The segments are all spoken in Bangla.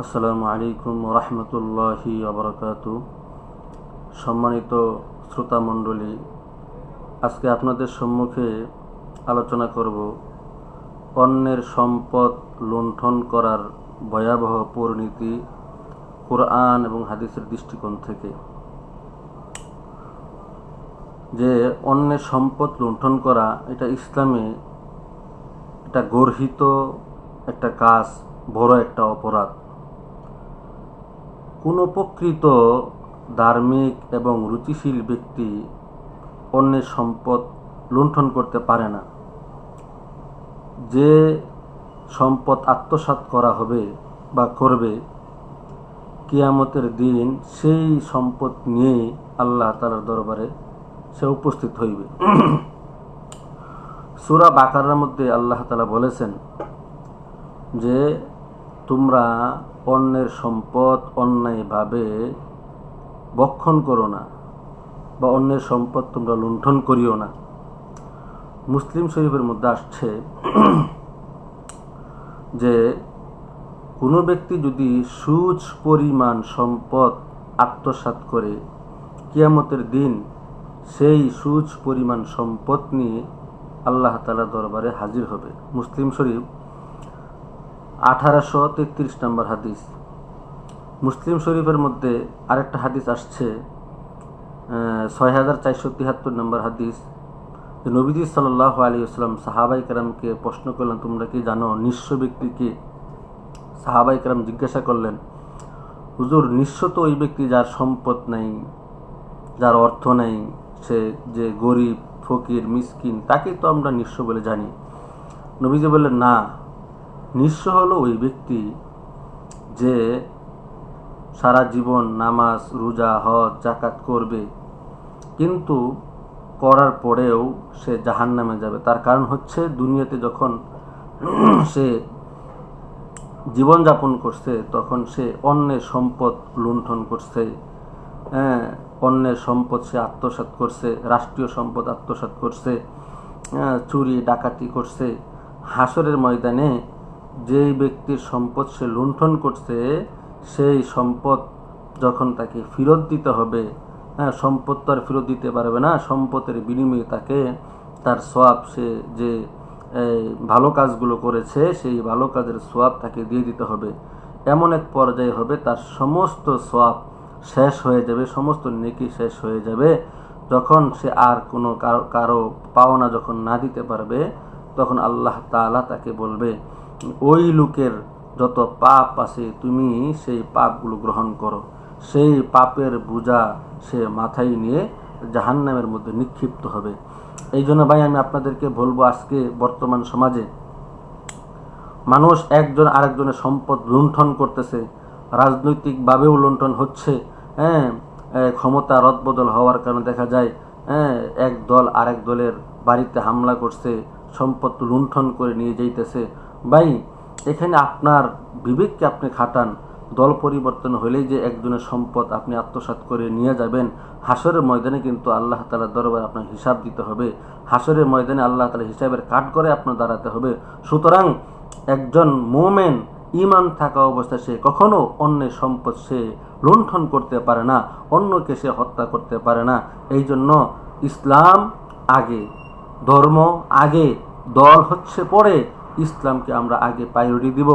আসসালামু আলাইকুম রহমতুল্লাহি ওয়া সম্মানিত শ্রোতা মণ্ডলী, আজকে আপনাদের সম্মুখে আলোচনা করব অন্যের সম্পদ লুণ্ঠন করার ভয়াবহ পরিণতি কোরআন এবং হাদিসের দৃষ্টিকোণ থেকে। যে অন্যের সম্পদ লুণ্ঠন করা, এটা ইসলামে এটা গর্হিত একটা কাজ, বড় একটা অপরাধ। কোনো প্রকৃত ধার্মিক এবং রুচিশীল ব্যক্তি অন্যের সম্পদ লুণ্ঠন করতে পারে না। যে সম্পদ আত্মসাৎ করা হবে বা করবে, কিয়ামতের দিন সেই সম্পদ নিয়ে আল্লাহ তাআলার দরবারে সে উপস্থিত হইবে। সূরা বাকারার মধ্যে আল্লাহ তাআলা বলেছেন যে তোমরা অন্যের সম্পদ অন্যায়ভাবে ভক্ষণ করো না বা অন্যের সম্পদ তোমরা লুণ্ঠন করিও না। মুসলিম শরীফের মধ্যে আসছে যে কোনো ব্যক্তি যদি সুচ পরিমাণ সম্পদ আত্মসাৎ করে, কিয়ামতের দিন সেই সুচ পরিমাণ সম্পদ নিয়ে আল্লাহ তাআলার দরবারে হাজির হবে। মুসলিম শরীফ 1833 নম্বর হাদিস। মুসলিম শরীফের মধ্যে আরেকটা হাদিস আসছে 6473 নম্বর হাদিস। নবীজি সাল্লাল্লাহু আলাইহি ওয়াসাল্লাম সাহাবায়ে কেরামকে প্রশ্ন করলেন, তোমরা কি জানো নিঃস্ব ব্যক্তিকে? সাহাবায়ে কেরাম জিজ্ঞাসা করলেন, হুজুর, নিঃস্ব তো ওই ব্যক্তি যার সম্পদ নাই, যার অর্থ নাই, সে যে গরিব, ফকির, মিসকিন, তাকে তো আমরা নিঃস্ব বলে জানি। নবীজি বললেন, না, নিঃস্ব হলো ওই ব্যক্তি যে সারা জীবন নামাজ, রোজা, হজ, যাকাত করবে, কিন্তু করার পরেও সে জাহান্নামে যাবে। তার কারণ হচ্ছে দুনিয়াতে যখন সে জীবনযাপন করছে তখন সে অন্যের সম্পদ লুণ্ঠন করছে, অন্যের সম্পদ সে আত্মসাৎ করছে, রাষ্ট্রীয় সম্পদ আত্মসাৎ করছে, চুরি ডাকাতি করছে। হাসরের ময়দানে যেই ব্যক্তির সম্পদ সে লুণ্ঠন করছে, সেই সম্পদ যখন তাকে ফেরত দিতে হবে, সম্পদ তো আর ফেরত দিতে পারবে না, সম্পদের বিনিময়ে তাকে তার সওয়াব, সে যে ভালো কাজগুলো করেছে সেই ভালো কাজের সওয়াব তাকে দিয়ে দিতে হবে। এমন এক পর্যায়ে হবে তার সমস্ত সওয়াব শেষ হয়ে যাবে, সমস্ত নেকি শেষ হয়ে যাবে। যখন সে আর কোনো কারো পাওনা যখন না দিতে পারবে, তখন আল্লাহ তাআলা তাকে বলবে, ওই লোকের যত পাপ আছে তুমি সেই পাপগুলো গ্রহণ করো। সেই পাপের বোঝা সে মাথায় নিয়ে জাহান্নামের মধ্যে নিক্ষিপ্ত হবে। এই জন্য ভাই আমি আপনাদেরকে বলবো, আজকে বর্তমান সমাজে মানুষ একজন আরেকজনের সম্পদ লুণ্ঠন করতেছে, রাজনৈতিকভাবেও লুণ্ঠন হচ্ছে। ক্ষমতা রদবদল হওয়ার কারণে দেখা যায় এক দল আরেক দলের বাড়িতে হামলা করছে, সম্পদ লুণ্ঠন করে নিয়ে যাইতেছে। ভাই, এখানে আপনার বিবেককে আপনি খাটান। দল পরিবর্তন হলেই যে একজনের সম্পদ আপনি আত্মসাৎ করে নিয়ে যাবেন, হাসরের ময়দানে কিন্তু আল্লাহ তাআলার দরবারে আপনার হিসাব দিতে হবে। হাসরের ময়দানে আল্লাহ তাআলা হিসাবের কাঠগড়ে আপনার দাঁড়াতে হবে। সুতরাং একজন মুমিন ঈমান থাকা অবস্থায় সে কখনো অন্যের সম্পদ সে লুণ্ঠন করতে পারে না, অন্যকে সে হত্যা করতে পারে না। এই জন্য ইসলাম আগে, ধর্ম আগে, দল হচ্ছে পরে। ইসলামকে আমরা আগে প্রায়োরিটি দিব,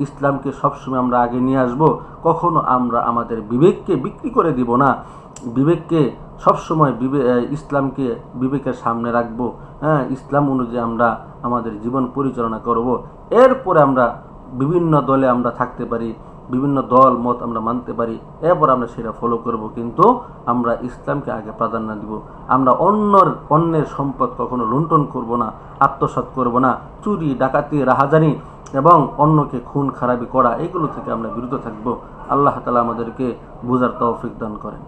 ইসলামকে সবসময় আমরা আগে নিয়ে আসব। কখনো আমরা আমাদের বিবেককে বিক্রি করে দিব না। বিবেককে সবসময় ইসলামকে বিবেকের সামনে রাখবো। ইসলাম অনুযায়ী আমরা আমাদের জীবন পরিচালনা করব। এরপরে আমরা বিভিন্ন দলে আমরা থাকতে পারি, বিভিন্ন দল মত আমরা মানতে পারি, এরপর আমরা সেটা ফলো করব, কিন্তু আমরা ইসলামকে আগে প্রাধান্য দিব। আমরা অন্যের সম্পদ কখনো লুণ্ঠন করব না, আত্মসাৎ করব না। চুরি ডাকাতি রাহাজানি এবং অন্যকে খুন খারাপি করা, এগুলো থেকে আমরা বিরত থাকব। আল্লাহ তাআলা আমাদেরকে বুঝার তৌফিক দান করেন।